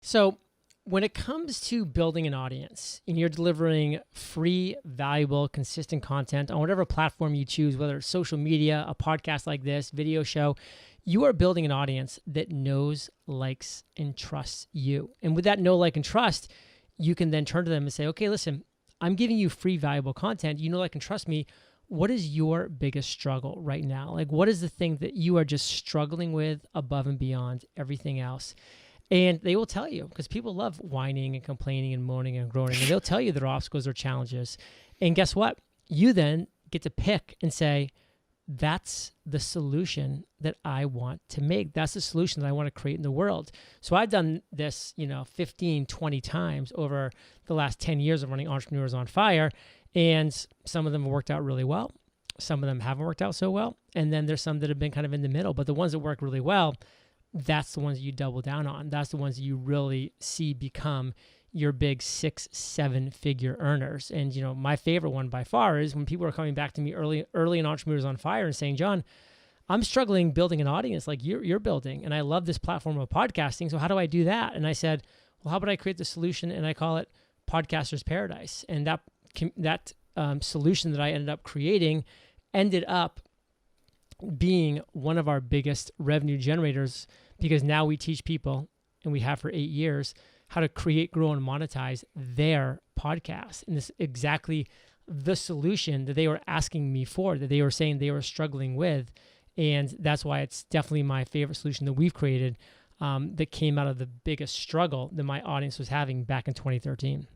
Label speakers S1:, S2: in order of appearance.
S1: So when it comes to building an audience and you're delivering free, valuable, consistent content on whatever platform you choose, whether it's social media, a podcast like this, video show, you are building an audience that knows, likes, and trusts you. And with that know, like, and trust, you can then turn to them and say, okay, listen, I'm giving you free, valuable content. You know, like, and trust me. What is your biggest struggle right now? Like, what is the thing that you are just struggling with above and beyond everything else? And they will tell you, because people love whining and complaining and moaning and groaning, and they'll tell you their obstacles or challenges. And guess what? You then get to pick and say, that's the solution that I want to make. That's the solution that I want to create in the world. So I've done this, 15, 20 times over the last 10 years of running Entrepreneurs on Fire. And some of them have worked out really well. Some of them haven't worked out so well. And then there's some that have been kind of in the middle. But the ones that work really well, that's the ones you double down on. That's the ones you really see become your big 6-7 figure earners. And, my favorite one by far is when people are coming back to me early in Entrepreneurs on Fire and saying, John, I'm struggling building an audience like you're building. And I love this platform of podcasting. So how do I do that? And I said, well, how about I create the solution and I call it Podcaster's Paradise. And that solution that I ended up creating ended up being one of our biggest revenue generators, because now we teach people, and we have for 8 years, how to create, grow, and monetize their podcast. And this is exactly the solution that they were asking me for, that they were saying they were struggling with. And that's why it's definitely my favorite solution that we've created, that came out of the biggest struggle that my audience was having back in 2013.